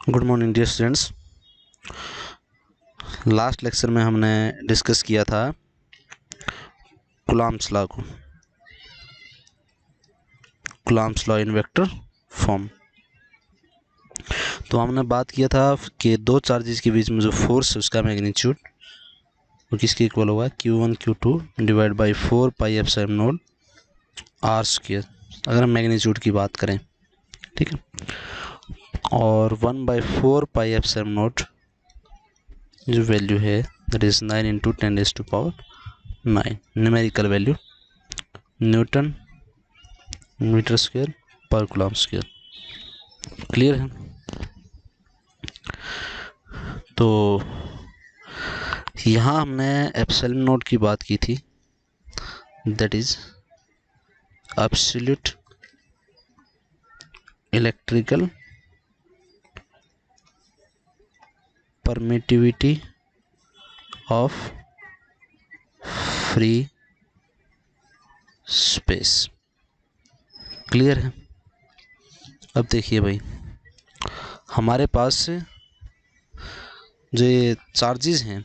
Good morning dear students. Last lecture में हमने discuss किया था कूलॉम्स लॉ को, Coulomb's law in vector form. तो हमने बात किया था कि दो चार्जेस के बीच में जो फोर्स है उसका मैग्नीट्यूड वो किसके इक्वल होगा, Q1 Q2 divide by 4 pi epsilon not R square, अगर हम मैग्नीट्यूड की बात करें, ठीक है। और 1/4 पाई एप्सिलॉन नॉट जो वैल्यू है that is 9 into 10⁻⁹ numerical value newton metre square पर कूलॉम स्क्वायर। क्लियर है? तो यहाँ हमने एप्सिलॉन नॉट की बात की थी, that is absolute electrical permittivity of free space. Clear है? अब देखिए भाई, हमारे पास जो ये चार्जेस हैं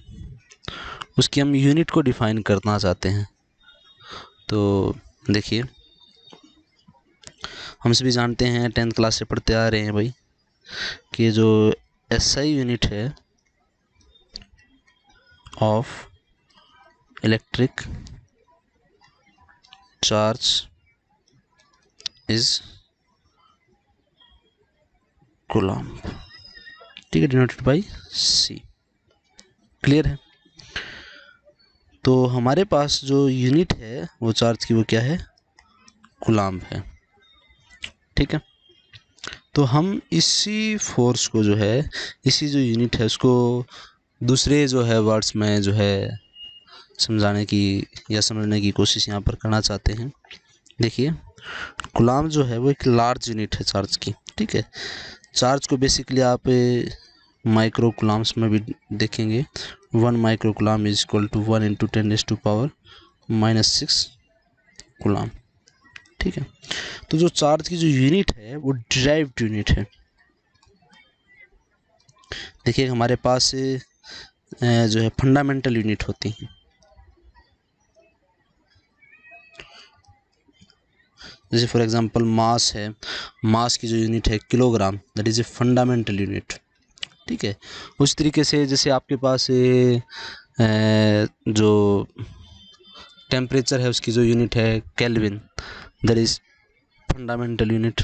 उसकी हम यूनिट को डिफाइन करना चाहते हैं। तो देखिए, हम सभी जानते हैं, 10th क्लास से पढ़ते आ रहे हैं भाई, कि जो SI यूनिट है of electric charge is coulomb, ठीक है, डिनोटेड बाई C। क्लियर है? तो हमारे पास जो यूनिट है वो चार्ज की वो क्या है, कूलॉम्ब है, ठीक है। तो हम इसी फोर्स को जो है, इसी जो यूनिट है उसको दूसरे जो है वर्ड्स में जो है समझाने की या समझने की कोशिश यहाँ पर करना चाहते हैं। देखिए, कूलॉम्ब जो है वो एक लार्ज यूनिट है चार्ज की, ठीक है। चार्ज को बेसिकली आप माइक्रो कूलॉम्ब्स में भी देखेंगे। 1 micro coulomb is equal to 1 into 10⁻⁻⁶ coulomb, ठीक है। तो जो चार्ज की जो यूनिट है वो डिराइव्ड यूनिट है। देखिए, हमारे पास जो है फंडामेंटल यूनिट होती हैं, जैसे फॉर एग्जांपल मास है, मास की जो यूनिट है kilogram, that is a fundamental unit, ठीक है। उस तरीके से जैसे आपके पास जो टेम्परेचर है उसकी जो यूनिट है kelvin, that is fundamental unit.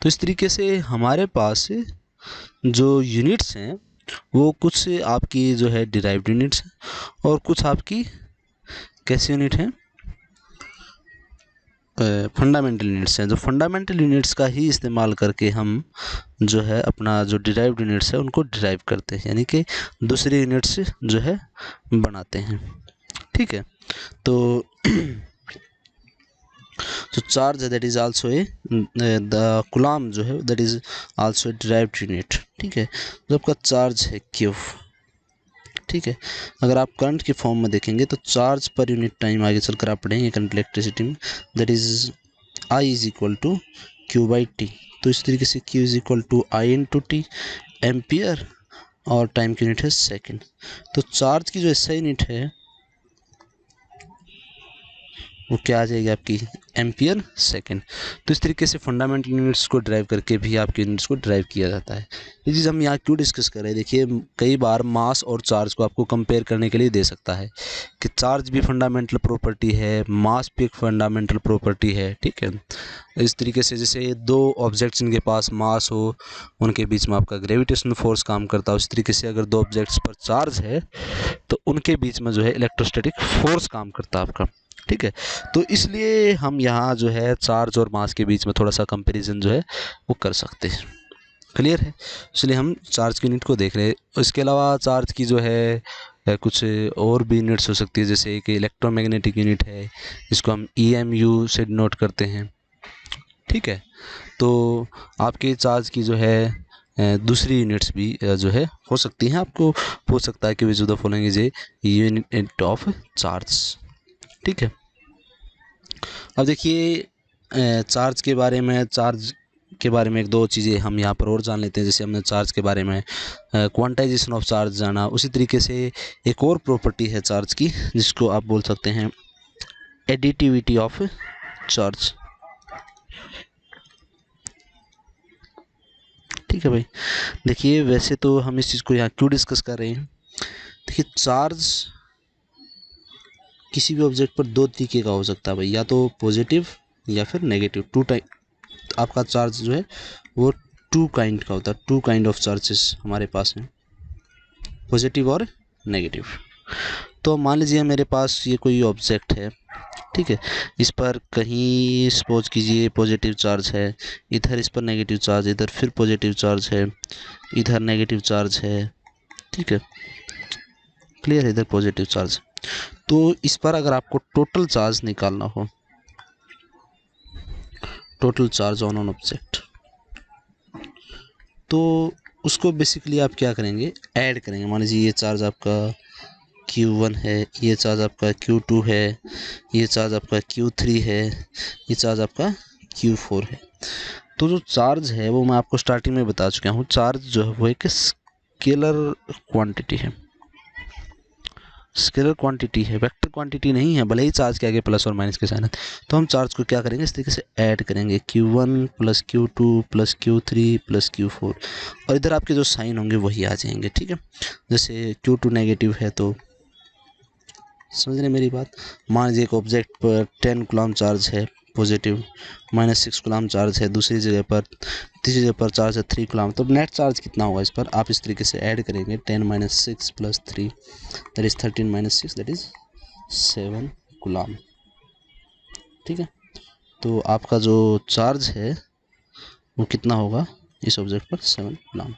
तो इस तरीके से हमारे पास जो यूनिट्स हैं वो कुछ आपकी जो है डिराइव्ड यूनिट्स हैं और कुछ आपकी कैसी यूनिट हैं, फंडामेंटल यूनिट्स हैं। जो फंडामेंटल यूनिट्स का ही इस्तेमाल करके हम जो है अपना जो डिराइव्ड यूनिट्स है उनको डिराइव करते हैं, यानी कि दूसरे यूनिट्स जो है बनाते हैं, ठीक है। तो तो charge that is also a the coulomb जो है that is also a derived unit, ठीक है। जो आपका चार्ज है Q, ठीक है। अगर आप करंट के फॉर्म में देखेंगे तो चार्ज पर यूनिट टाइम आगे चलकर आप पढ़ेंगे करंट इलेक्ट्रिसिटी में, that is I is equal to Q/T। तो इस तरीके से Q is equal to I into T ampere और टाइम की यूनिट है सेकेंड। तो चार्ज की जो SI यूनिट है वो क्या आ जाएगी आपकी, एम्पियर सेकेंड। तो इस तरीके से फंडामेंटल यूनिट्स को ड्राइव करके भी आपके यूनिट्स को ड्राइव किया जाता है। ये चीज़ हम यहाँ क्यों डिस्कस कर रहे हैं, देखिए कई बार मास और चार्ज को आपको कंपेयर करने के लिए दे सकता है कि चार्ज भी फंडामेंटल प्रॉपर्टी है, मास भी एक फंडामेंटल प्रॉपर्टी है, ठीक है। इस तरीके से जैसे दो ऑब्जेक्ट्स इनके पास मास हो, उनके बीच में आपका ग्रेविटेशनल फोर्स काम करता है, उस तरीके से अगर दो ऑब्जेक्ट्स पर चार्ज है तो उनके बीच में जो है इलेक्ट्रोस्टैटिक फोर्स काम करता है आपका, ठीक है। तो इसलिए हम यहाँ जो है चार्ज और मास के बीच में थोड़ा सा कंपैरिजन जो है वो कर सकते हैं। क्लियर है? इसलिए हम चार्ज की यूनिट को देख रहे हैं। इसके अलावा चार्ज की जो है कुछ और भी यूनिट्स हो सकती है, जैसे कि इलेक्ट्रोमैग्नेटिक यूनिट है, इसको हम EMU से डिनोट करते हैं, ठीक है। तो आपके चार्ज की जो है दूसरी यूनिट्स भी जो है हो सकती हैं। आपको हो सकता है कि which of the following is a unit of charge, ठीक है। अब देखिए चार्ज के बारे में, चार्ज के बारे में एक दो चीज़ें हम यहाँ पर और जान लेते हैं। जैसे हमने चार्ज के बारे में क्वांटाइजेशन ऑफ चार्ज जाना, उसी तरीके से एक और प्रॉपर्टी है चार्ज की जिसको आप बोल सकते हैं एडिटिविटी ऑफ चार्ज। ठीक है भाई, देखिए वैसे तो हम इस चीज़ को यहाँ क्यों डिस्कस कर रहे हैं। देखिए चार्ज किसी भी ऑब्जेक्ट पर दो तरीके का हो सकता है भाई, या तो पॉजिटिव या फिर नेगेटिव। टू टाइप आपका चार्ज जो है वो टू काइंड का होता है। टू काइंड ऑफ चार्जेस हमारे पास हैं, पॉजिटिव और नेगेटिव। तो मान लीजिए मेरे पास ये कोई ऑब्जेक्ट है, ठीक है, इस पर कहीं सपोज कीजिए पॉजिटिव चार्ज है, इधर इस पर नेगेटिव चार्ज, इधर फिर पॉजिटिव चार्ज है, इधर नेगेटिव चार्ज है, ठीक है, क्लियर है, इधर पॉजिटिव चार्ज। तो इस पर अगर आपको टोटल चार्ज निकालना हो, total charge on an object, तो उसको बेसिकली आप क्या करेंगे, ऐड करेंगे। मान लीजिए ये चार्ज आपका Q1 है, ये चार्ज आपका Q2 है, ये चार्ज आपका Q3 है, ये चार्ज आपका Q4 है। तो जो चार्ज है वो मैं आपको स्टार्टिंग में बता चुका हूँ, चार्ज जो है वो एक स्केलर क्वांटिटी है, स्केलर क्वांटिटी है, वेक्टर क्वांटिटी नहीं है, भले ही चार्ज के आगे प्लस और माइनस के साइन है। तो हम चार्ज को क्या करेंगे, इस तरीके से ऐड करेंगे, Q1 plus Q2 plus Q3 plus Q4, और इधर आपके जो साइन होंगे वही आ जाएंगे। ठीक है, जैसे Q2 नेगेटिव है तो समझ रहे मेरी बात। मान लीजिए एक ऑब्जेक्ट पर 10 कूलम चार्ज है पॉजिटिव, -6 कूलम चार्ज है दूसरी जगह पर, तीसरी जगह पर चार्ज है 3 कूलम, तो नेट चार्ज कितना होगा इस पर, आप इस तरीके से ऐड करेंगे 10 - 6 + 3 that is 13 - 6 that is 7 coulomb. ठीक है, तो आपका जो चार्ज है वो कितना होगा इस ऑब्जेक्ट पर, 7 कूलम।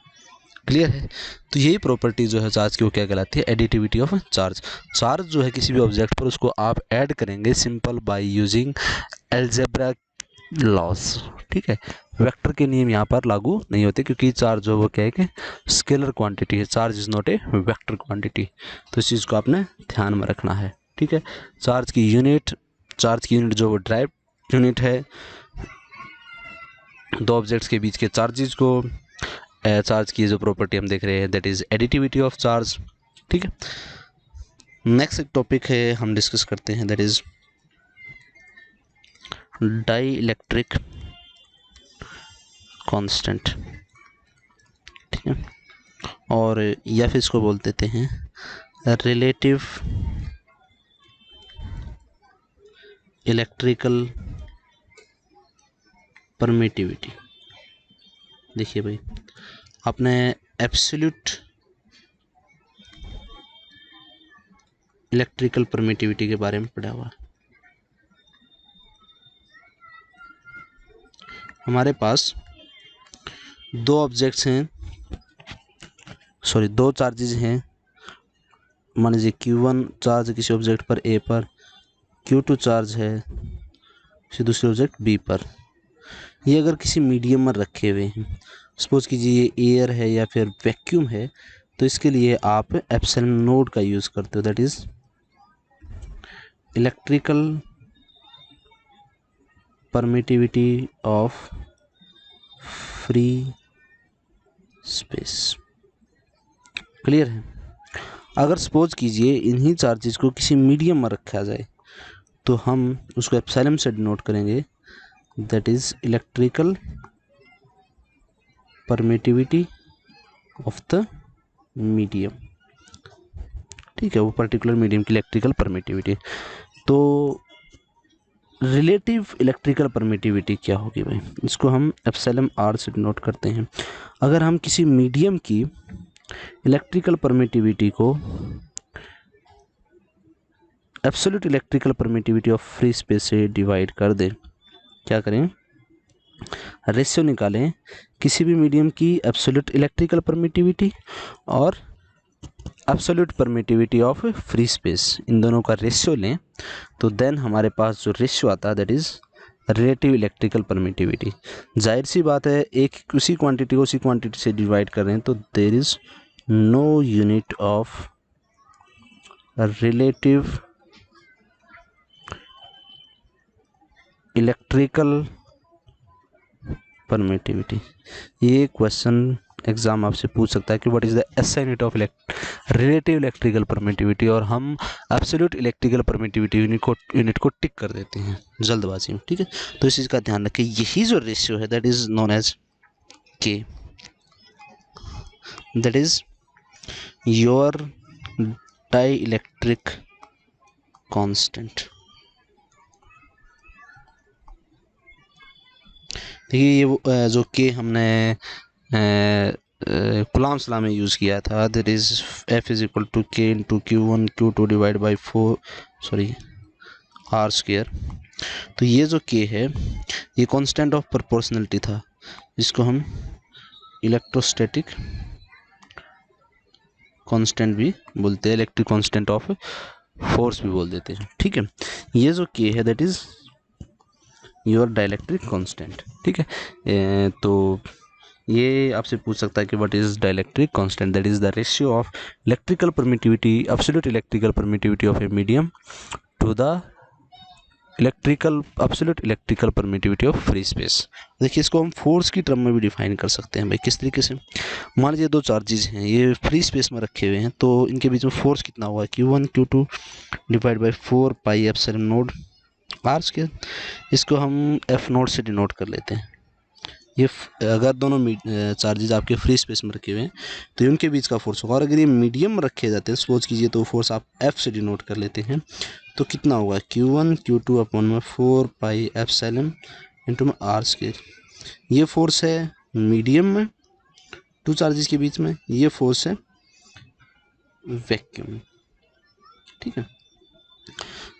क्लियर है। तो यही प्रॉपर्टी जो है चार्ज की वो क्या कहलाती है, एडिटिविटी ऑफ चार्ज। चार्ज जो है किसी भी ऑब्जेक्ट पर उसको आप ऐड करेंगे simple by using algebra loss. ठीक है, वेक्टर के नियम यहाँ पर लागू नहीं होते क्योंकि चार्ज जो वो क्या है कि स्केलर क्वांटिटी है, charge is not a vector quantity. तो इस चीज़ को आपने ध्यान में रखना है। ठीक है, चार्ज की यूनिट जो वो ड्राइव यूनिट है, दो ऑब्जेक्ट्स के बीच के चार्जेस को चार्ज की जो प्रॉपर्टी हम देख रहे हैं that is additivity of charge. ठीक है, नेक्स्ट एक टॉपिक है हम डिस्कस करते हैं that is dielectric constant. ठीक है, और या फिर इसको बोल देते हैं रिलेटिव इलेक्ट्रिकल परमिटिविटी। देखिए भाई, आपने एब्सोल्यूट इलेक्ट्रिकल परमिटिविटी के बारे में पढ़ा हुआ। हमारे पास दो ऑब्जेक्ट्स हैं, दो चार्जेस हैं। मान लीजिए Q1 चार्ज किसी ऑब्जेक्ट पर A पर, Q2 चार्ज है किसी दूसरे ऑब्जेक्ट B पर। ये अगर किसी मीडियम में रखे हुए हैं, सपोज कीजिए ये एयर है या फिर वैक्यूम है, तो इसके लिए आप एप्सिलॉन नोड का यूज़ करते हो that is electrical permittivity of free space. Clear है। अगर सपोज कीजिए इन्हीं चार्जेस को किसी मीडियम में रखा जाए तो हम उसको एप्सिलॉन से डिनोट करेंगे that is electrical permittivity of the medium. ठीक है, वो पर्टिकुलर मीडियम की इलेक्ट्रिकल परमिटिविटी। तो रिलेटिव इलेक्ट्रिकल परमिटिविटी क्या होगी भाई, इसको हम एप्सिलॉन r से डिनोट करते हैं। अगर हम किसी मीडियम की इलेक्ट्रिकल परमिटिविटी को absolute electrical permittivity of free space से डिवाइड कर दें, क्या करें, रेशियो निकालें किसी भी मीडियम की एब्सोल्यूट इलेक्ट्रिकल परमिटिविटी और absolute permittivity of free space, इन दोनों का रेशियो लें तो देन हमारे पास जो रेशियो आता है that is relative electrical permittivity. जाहिर सी बात है, एक उसी क्वांटिटी को उसी क्वांटिटी से डिवाइड कर रहे हैं तो there is no unit of relative electrical permittivity. ये क्वेश्चन एग्जाम आपसे पूछ सकता है कि what is the SI unit of relative electrical permittivity, और हम एब्सोल्यूट इलेक्ट्रिकल परमिटिविटी यूनिट को टिक कर देते हैं जल्दबाजी में। ठीक है, तो इस चीज़ का ध्यान रखें। यही जो रेशियो है that is known as K, that is your dielectric constant. देखिए ये जो के हमने कुलाम्स लॉ में यूज़ किया था, that is F is equal to K into Q1 Q2 divide by 4 r square. तो ये जो के है ये कांस्टेंट ऑफ प्रोपोर्शनलिटी था, जिसको हम इलेक्ट्रोस्टैटिक कांस्टेंट भी बोलते हैं, इलेक्ट्रिक कांस्टेंट ऑफ फोर्स भी बोल देते हैं। ठीक है, ये जो के है that is your dielectric constant. ठीक है, तो ये आपसे पूछ सकता है कि what is dielectric constant, that is the ratio of electrical permittivity, absolute electrical permittivity of a medium to the absolute electrical permittivity of free space. देखिए इसको हम फोर्स की टर्म में भी डिफाइन कर सकते हैं भाई। किस तरीके से, मान लीजिए दो चार्जेस हैं, ये फ्री स्पेस में रखे हुए हैं, तो इनके बीच में फोर्स कितना हुआ, Q1 Q2 divide by 4 pi epsilon naught R square. इसको हम एफ नोट से डिनोट कर लेते हैं। ये अगर दोनों चार्जेस आपके फ्री स्पेस में रखे हुए हैं तो उनके बीच का फोर्स होगा, और अगर ये मीडियम में रखे जाते हैं सपोज कीजिए, तो फोर्स आप एफ से डिनोट कर लेते हैं, तो कितना होगा Q1 Q2 अपॉन में 4 पाई एप्सिलॉन इंटू में आर स्क्वायर। ये फोर्स है मीडियम में टू चार्जेस के बीच में, ये फोर्स है वैक्यूम में। ठीक है,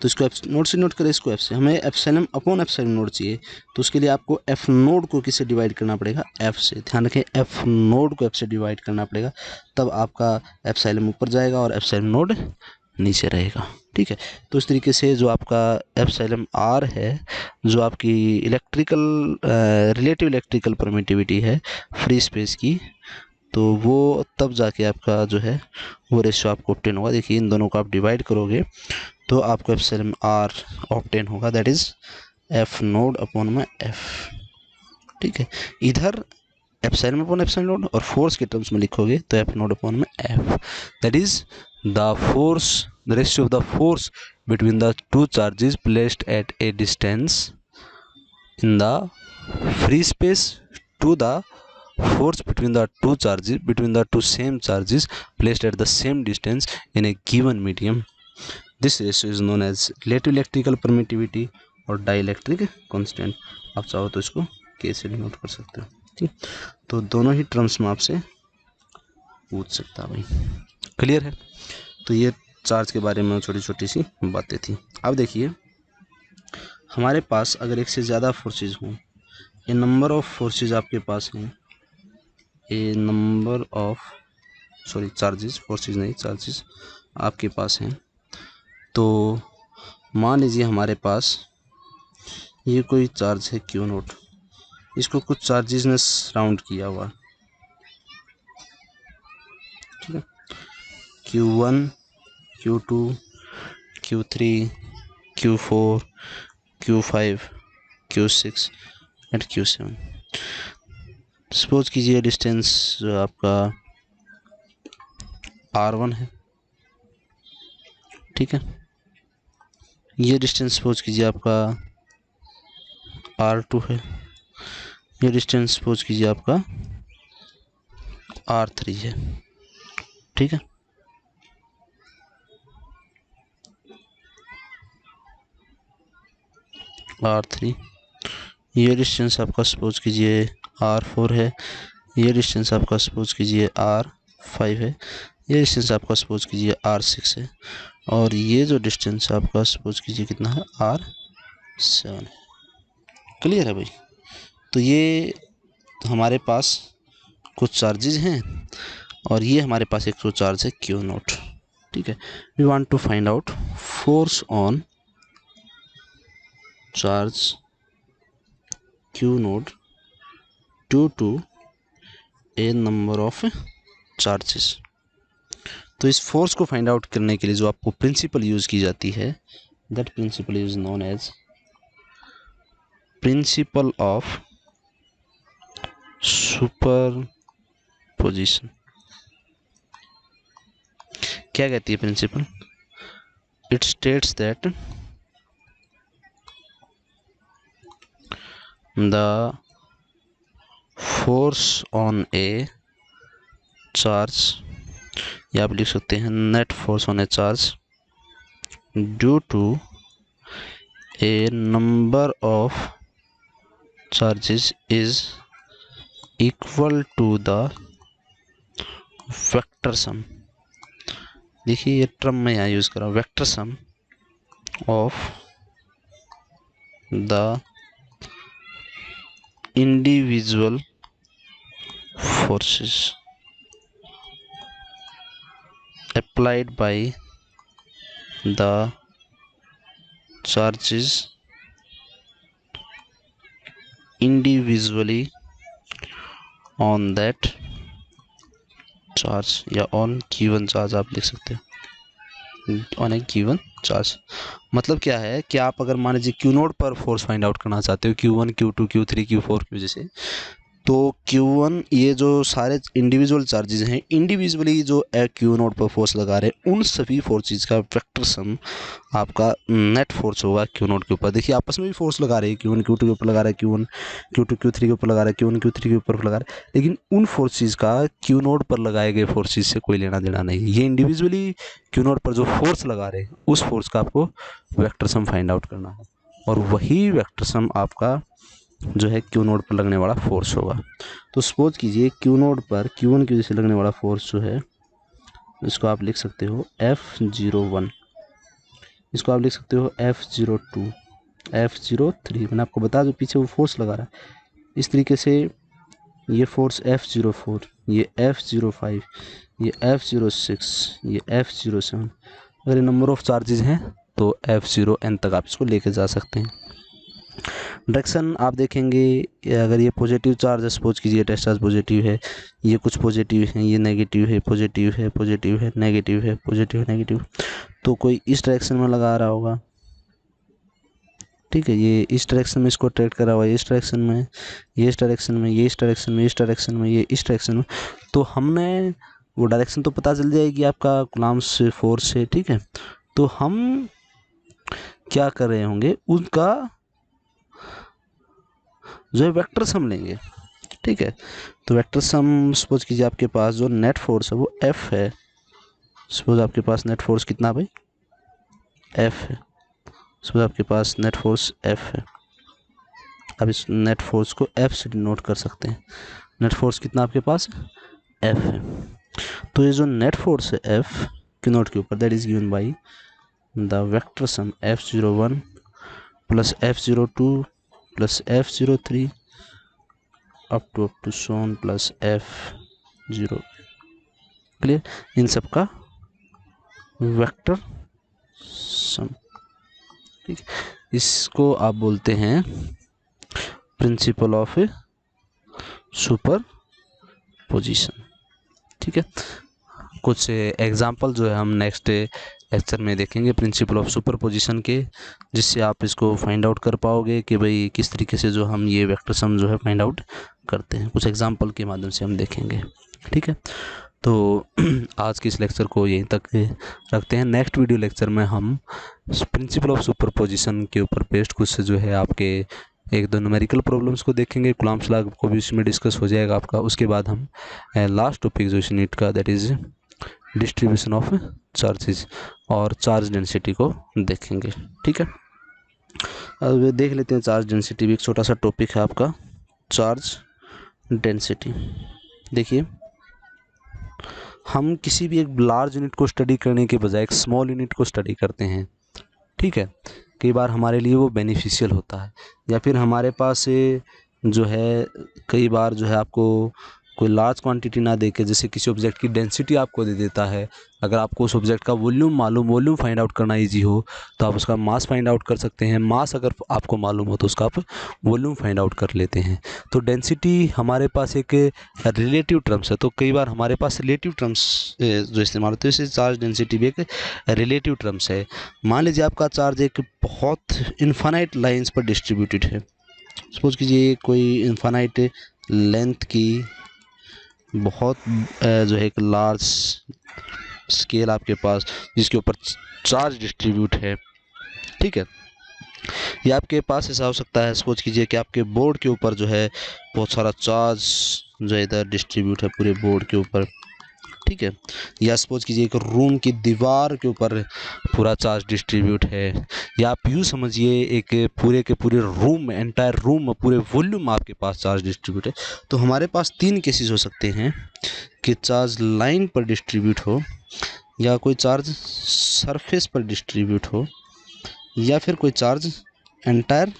तो इसको एफ नोट से नोट करें, इसको एफ से। हमें एप्सिलॉन अपॉन एप्सिलॉन नोट चाहिए, तो उसके लिए आपको एफ नोट को किससे डिवाइड करना पड़ेगा, एफ से। ध्यान रखें, एफ नोट को एफ से डिवाइड करना पड़ेगा, तब आपका एप्सिलॉन ऊपर जाएगा और एप्सिलॉन नोट नीचे रहेगा। ठीक है, तो इस तरीके से जो आपका एप्सिलॉन आर है, जो आपकी रिलेटिव इलेक्ट्रिकल परमिटिविटी है फ्री स्पेस की, तो वो तब जाके आपका जो है वो रेशियो आपको ऑब्टेन होगा। देखिए इन दोनों को आप डिवाइड करोगे तो आपको एप्सिलॉन आर ऑब्टेन होगा, that is F naught upon में एफ। ठीक है, इधर एप्सिलॉन अपॉन एप्सिलॉन नोड और फोर्स के टर्म्स में लिखोगे तो एफ नोड अपॉन में F, that is the force, the ratio of the force between the two charges placed at a distance in the free space to the force between the two same charges placed at the same distance in a given medium. This ratio is known as relative electrical permittivity और dielectric constant। आप चाहो तो इसको K से denote कर सकते हो। ठीक, तो दोनों ही टर्म्स में आपसे पूछ सकता है भाई। क्लियर है, तो ये चार्ज के बारे में छोटी छोटी सी बातें थी। अब देखिए हमारे पास अगर एक से ज़्यादा फोर्सेज हों, ए नंबर ऑफ फोर्सेज आपके पास हैं, ए नंबर ऑफ चार्जेस, फोर्सेज नहीं चार्जेस आपके पास हैं, तो मान लीजिए हमारे पास ये कोई चार्ज है Q नोट, इसको कुछ चार्जेस ने सराउंड किया हुआ। ठीक है, Q1 Q2 Q3 Q4 Q5 Q6 and Q7। Suppose कीजिए डिस्टेंस जो आपका R1 है। ठीक है, ये डिस्टेंस सपोज कीजिए आपका R2 है, ये डिस्टेंस सपोज कीजिए आपका R3 है। ठीक है, R3, ये डिस्टेंस आपका सपोज कीजिए R4 है, ये डिस्टेंस आपका सपोज कीजिए R5 है, ये डिस्टेंस आपका सपोज कीजिए R6 है, और ये जो डिस्टेंस आपका सपोज कीजिए कितना है R7 है। क्लियर है भाई, तो ये हमारे पास कुछ चार्जेस हैं और ये हमारे पास एक चार्ज है Q नोट। ठीक है, we want to find out force on charge Q naught due to a number of charges. तो इस फोर्स को फाइंड आउट करने के लिए जो आपको प्रिंसिपल यूज की जाती है, that principle is known as principle of superposition क्या कहती है principle? It states that the force on a charge, या आप लिख सकते हैं net force on a charge due to a number of charges is equal to the vector sum. देखिए ये टर्म मैं यहाँ यूज कर रहा हूँ, vector sum of the individual forces applied by the charges individually on that charge, या on given charge आप लिख सकते हैं, on a given charge। मतलब क्या है कि आप अगर मान लीजिए क्यू नोड पर फोर्स फाइंड आउट करना चाहते हो, Q1 Q2 Q3 Q4 की वजह से, तो Q1 ये जो सारे इंडिविजुअल चार्जेस हैं, इंडिविजुअली जो Q नोड पर फोर्स लगा रहे हैं, उन सभी फोर्सेस का वेक्टर सम आपका नेट फोर्स होगा Q नोड के ऊपर। देखिए आपस में भी फोर्स लगा रहे हैं, Q1 Q2 के ऊपर लगा रहा है, Q1 Q2 Q3 के ऊपर लगा रहा है, Q1 Q3 के ऊपर लगा रहा है, लेकिन उन फोर्सेस का Q नोड पर लगाए गए फोर्सेस से कोई लेना देना नहीं। ये इंडिविजुअली Q नोड पर जो फोर्स लगा रहे हैं, उस फोर्स का आपको वेक्टर सम फाइंड आउट करना है, और वही वेक्टर सम आपका जो है Q नोड पर लगने वाला फोर्स होगा। तो सपोज कीजिए Q नोड पर Q1 की वजह से लगने वाला फोर्स जो है, इसको आप लिख सकते हो F01, इसको आप लिख सकते हो F02, F03। मैंने आपको बता दूं पीछे वो फोर्स लगा रहा है। इस तरीके से ये फोर्स F04, ये F05, ये F06, ये F07। अगर ये नंबर ऑफ चार्जेस हैं तो F0n तक आप इसको लेके जा सकते हैं। डायरेक्शन आप देखेंगे, अगर ये पॉजिटिव चार्ज सपोज कीजिए, टेस्ट चार्ज पॉजिटिव है, ये कुछ पॉजिटिव है, ये नेगेटिव है, पॉजिटिव है, पॉजिटिव है, नेगेटिव है, पॉजिटिव है, नेगेटिव, तो कोई इस डायरेक्शन में लगा रहा होगा, ठीक है, ये इस डायरेक्शन में इसको ट्रैक करा हुआ है, इस डायरेक्शन में, ये इस डायरेक्शन में, ये इस डायरेक्शन में, इस डायरेक्शन में, ये इस डायरेक्शन में, तो हमने वो डायरेक्शन तो पता चल जाएगी आपका कूलम्ब्स फोर्स से, ठीक है। तो हम क्या कर रहे होंगे, उनका जो है वेक्टर सम लेंगे, ठीक है। तो वेक्टर सम सपोज कीजिए आपके पास जो नेट फोर्स है वो F है, सपोज आपके पास नेट फोर्स कितना भाई F है, सपोज आपके पास नेट फोर्स F है। अब इस नेट फोर्स को F से डिनोट कर सकते हैं, नेट फोर्स कितना आपके पास F है। तो ये जो नेट फोर्स है F के नोट के ऊपर, that is given by the vector sum F01 plus F02 plus F03 up to सोन प्लस F0। क्लियर? इन सब का वेक्टर सम, ठीक है। इसको आप बोलते हैं प्रिंसिपल ऑफ सुपर पोजिशन, ठीक है। कुछ एग्जाम्पल जो है हम नेक्स्ट लेक्चर में देखेंगे प्रिंसिपल ऑफ सुपर पोजिशन के, जिससे आप इसको फाइंड आउट कर पाओगे कि भाई किस तरीके से जो हम ये वेक्टर सम जो है फाइंड आउट करते हैं, कुछ एग्जाम्पल के माध्यम से हम देखेंगे, ठीक है। तो आज के इस लेक्चर को यहीं तक रखते हैं। नेक्स्ट वीडियो लेक्चर में हम प्रिंसिपल ऑफ सुपर पोजिशन के ऊपर बेस्ड कुछ जो है आपके एक दो न्यूमेरिकल प्रॉब्लम्स को देखेंगे, कूलम्ब्स लॉ को भी इसमें डिस्कस हो जाएगा आपका। उसके बाद हम लास्ट टॉपिक जो इस यूनिट का, that is distribution of charges और चार्ज डेंसिटी को देखेंगे, ठीक है। अब देख लेते हैं चार्ज डेंसिटी भी एक छोटा सा टॉपिक है आपका, चार्ज डेंसिटी। देखिए हम किसी भी एक लार्ज यूनिट को स्टडी करने के बजाय एक स्मॉल यूनिट को स्टडी करते हैं, ठीक है। कई बार हमारे लिए वो बेनिफिशियल होता है, या फिर हमारे पास जो है कई बार जो है आपको कोई लार्ज क्वांटिटी ना दे के, जैसे किसी ऑब्जेक्ट की डेंसिटी आपको दे देता है, अगर आपको उस ऑब्जेक्ट का वॉल्यूम फाइंड आउट करना इजी हो तो आप उसका मास फाइंड आउट कर सकते हैं, मास अगर आपको मालूम हो तो उसका आप वॉल्यूम फाइंड आउट कर लेते हैं। तो डेंसिटी हमारे पास एक रिलेटिव टर्म्स है, तो कई बार हमारे पास रिलेटिव टर्म्स जो इस्तेमाल होते हैं, जैसे चार्ज डेंसिटी भी एक रिलेटिव टर्म्स है। मान लीजिए आपका चार्ज एक बहुत इन्फानाइट लाइन्स पर डिस्ट्रीब्यूटेड है, सपोज कीजिए कोई इन्फानाइट लेंथ की बहुत जो है एक लार्ज स्केल आपके पास जिसके ऊपर चार्ज डिस्ट्रीब्यूट है, ठीक है। ये आपके पास ऐसा हो सकता है, सपोज कीजिए कि आपके बोर्ड के ऊपर जो है बहुत सारा चार्ज जो है इधर डिस्ट्रीब्यूट है पूरे बोर्ड के ऊपर, ठीक है। या सपोज कीजिए कि रूम की दीवार के ऊपर पूरा चार्ज डिस्ट्रीब्यूट है, या आप यूँ समझिए एक पूरे के पूरे रूम में, एंटायर रूम में, पूरे वॉल्यूम में आपके पास चार्ज डिस्ट्रीब्यूट है। तो हमारे पास 3 केसेस हो सकते हैं कि चार्ज लाइन पर डिस्ट्रीब्यूट हो, या कोई चार्ज सरफेस पर डिस्ट्रीब्यूट हो, या फिर कोई चार्ज एंटायर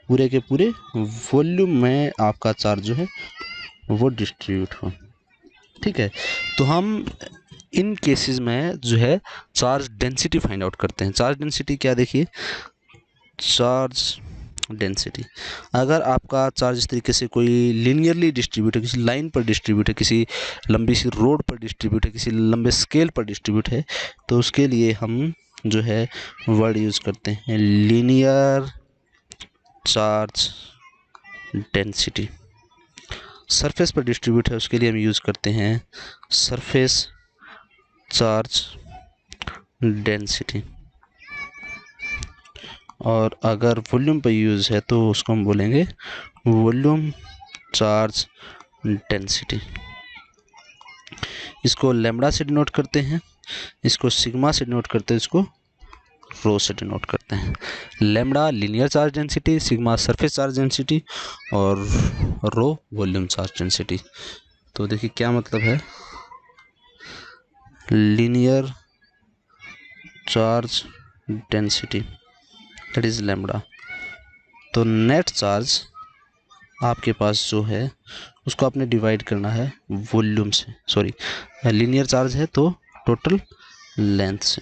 पूरे के पूरे वॉल्यूम में आपका चार्ज जो है वो डिस्ट्रीब्यूट हो, ठीक है। तो हम इन केसेस में जो है चार्ज डेंसिटी फाइंड आउट करते हैं। चार्ज डेंसिटी क्या, देखिए चार्ज डेंसिटी, अगर आपका चार्ज इस तरीके से कोई लीनियरली डिस्ट्रीब्यूट है, किसी लाइन पर डिस्ट्रीब्यूट है, किसी लंबी सी रोड पर डिस्ट्रीब्यूट है, किसी लंबे स्केल पर डिस्ट्रीब्यूट है, तो उसके लिए हम जो है वर्ड यूज़ करते हैं लीनियर चार्ज डेंसिटी। सरफेस पर डिस्ट्रीब्यूट है उसके लिए हम यूज़ करते हैं सरफेस चार्ज डेंसिटी। और अगर वॉल्यूम पर यूज़ है तो उसको हम बोलेंगे वॉल्यूम चार्ज डेंसिटी। इसको लैम्बडा से डिनोट करते हैं, इसको सिग्मा से डिनोट करते हैं, इसको रो से डिनोट करते हैं। Lambda linear charge density, sigma surface charge density, और रो वॉल्यूम चार्ज डेंसिटी। तो देखिए क्या मतलब है, linear charge density that is lambda. तो नेट चार्ज आपके पास जो है उसको आपने डिवाइड करना है वॉल्यूम से, सॉरी लीनियर चार्ज है तो टोटल लेंथ से,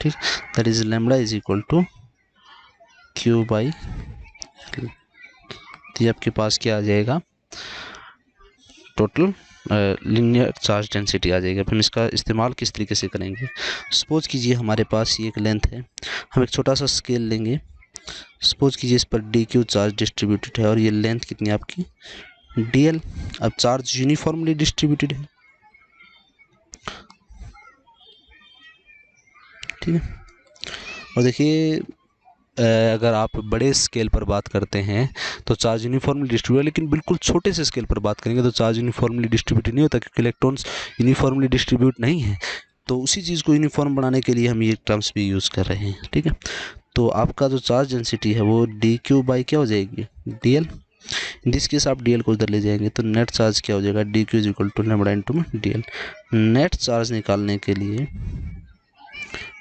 ठीक। That is lambda is equal to Q by L. तो ये आपके पास क्या आ जाएगा, टोटल लीनियर चार्ज डेंसिटी आ जाएगी। अब हम इसका इस्तेमाल किस तरीके से करेंगे, सपोज कीजिए हमारे पास ये एक लेंथ है, हम एक छोटा सा स्केल लेंगे, सपोज कीजिए इस पर डी क्यू चार्ज डिस्ट्रीब्यूटेड है और ये लेंथ कितनी है आपकी डी एल। अब चार्ज यूनिफॉर्मली डिस्ट्रीब्यूटेड है, ठीक है। और देखिए अगर आप बड़े स्केल पर बात करते हैं तो चार्ज यूनिफॉर्मली डिस्ट्रीब्यूट, लेकिन बिल्कुल छोटे से स्केल पर बात करेंगे तो चार्ज यूनिफॉर्मली डिस्ट्रीब्यूट नहीं होता, क्योंकि इलेक्ट्रॉन्स यूनिफॉर्मली डिस्ट्रीब्यूट नहीं है। तो उसी चीज़ को यूनिफॉर्म बनाने के लिए हम ये टर्म्स भी यूज़ कर रहे हैं, ठीक है। तो आपका जो चार्ज डेंसिटी है वो डी क्यू बाई क्या हो जाएगी डी एल। जिस केस आप डी एल को इधर ले जाएंगे तो नेट चार्ज क्या हो जाएगा, D Q is equal to lambda into में डी एल। नेट चार्ज निकालने के लिए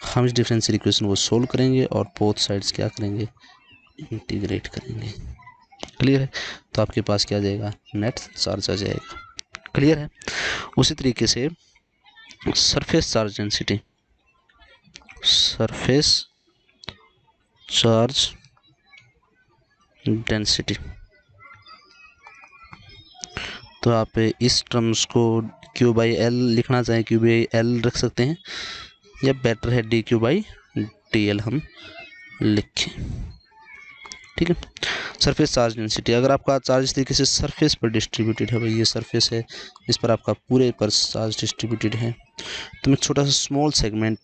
हम इस डिफरेंशियल इक्वेशन को सोल्व करेंगे और बोथ साइड्स क्या करेंगे, इंटीग्रेट करेंगे। क्लियर है, तो आपके पास क्या आ जाएगा, नेट चार्ज आ जाएगा। क्लियर है। उसी तरीके से surface charge density, surface charge density, तो आप इस टर्म्स को क्यू बाई एल लिखना चाहें क्यू बाई एल रख सकते हैं, या बेटर है D Q by D L हम लिखें, ठीक है। सरफेस चार्ज डेंसिटी, अगर आपका चार्ज इस तरीके से सरफेस पर डिस्ट्रीब्यूटेड है, भाई ये सरफेस है इस पर आपका पूरे पर चार्ज डिस्ट्रीब्यूटेड है, तो मैं छोटा सा स्मॉल सेगमेंट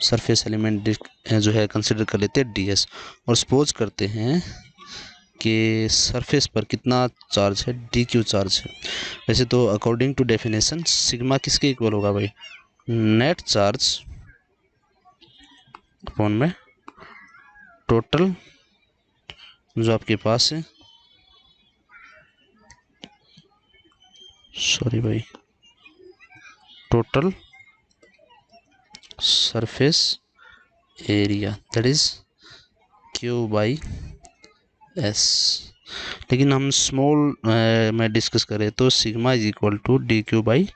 सरफेस एलिमेंट जो है कंसिडर कर लेते हैं डी एस, और सपोज करते हैं कि सरफेस पर कितना चार्ज है, डी क्यू चार्ज है। वैसे तो अकॉर्डिंग टू डेफिनेशन सिग्मा किसके इक्वल होगा भाई, नेट चार्ज अपॉन में टोटल जो आपके पास है, सॉरी भाई, total surface area that is Q by S. लेकिन हम स्मॉल में डिस्कस करें तो sigma is equal to D Q by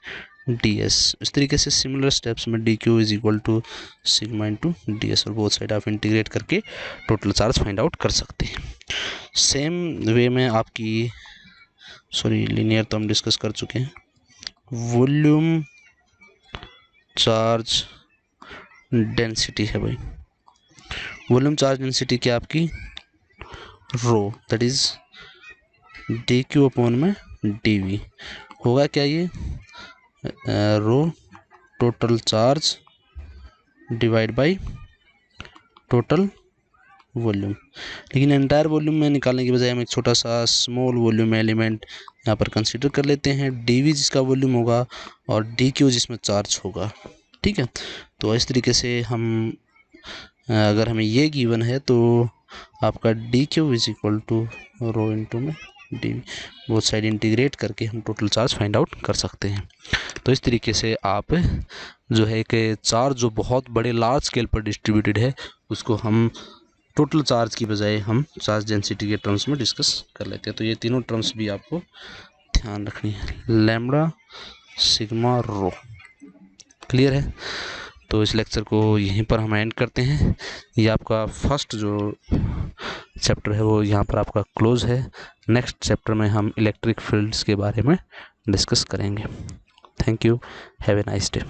D S. इस तरीके से सिमिलर स्टेप्स में D Q is equal to sigma into D S, और बोथ साइड आप इंटीग्रेट करके टोटल चार्ज फाइंड आउट कर सकते हैं। सेम वे में आपकी, सॉरी लीनियर तो हम डिस्कस कर चुके हैं, वॉल्यूम चार्ज डेंसिटी है भाई। वॉल्यूम चार्ज डेंसिटी क्या आपकी rho, that is D Q upon में डी वी होगा क्या ये rho total charge divide by total volume. लेकिन एंटायर वॉल्यूम में निकालने के बजाय हम एक छोटा सा स्मॉल वॉल्यूम एलिमेंट यहाँ पर कंसीडर कर लेते हैं, डी वी जिसका वॉल्यूम होगा और डी क्यू जिसमें चार्ज होगा। ठीक है, तो इस तरीके से हम अगर हमें ये गिवन है तो आपका D Q is equal to rho into में D V, both side integrate करके हम टोटल चार्ज फाइंड आउट कर सकते हैं। तो इस तरीके से आप जो है कि चार्ज जो बहुत बड़े लार्ज स्केल पर डिस्ट्रीब्यूटेड है उसको हम टोटल चार्ज की बजाय हम चार्ज डेंसिटी के टर्म्स में डिस्कस कर लेते हैं। तो ये तीनों टर्म्स भी आपको ध्यान रखनी है, लैम्बडा सिग्मा रो। क्लियर है? तो इस लेक्चर को यहीं पर हम एंड करते हैं। ये आपका फर्स्ट जो चैप्टर है वो यहाँ पर आपका क्लोज है। नेक्स्ट चैप्टर में हम इलेक्ट्रिक फील्ड्स के बारे में डिस्कस करेंगे। Thank you, have a nice day.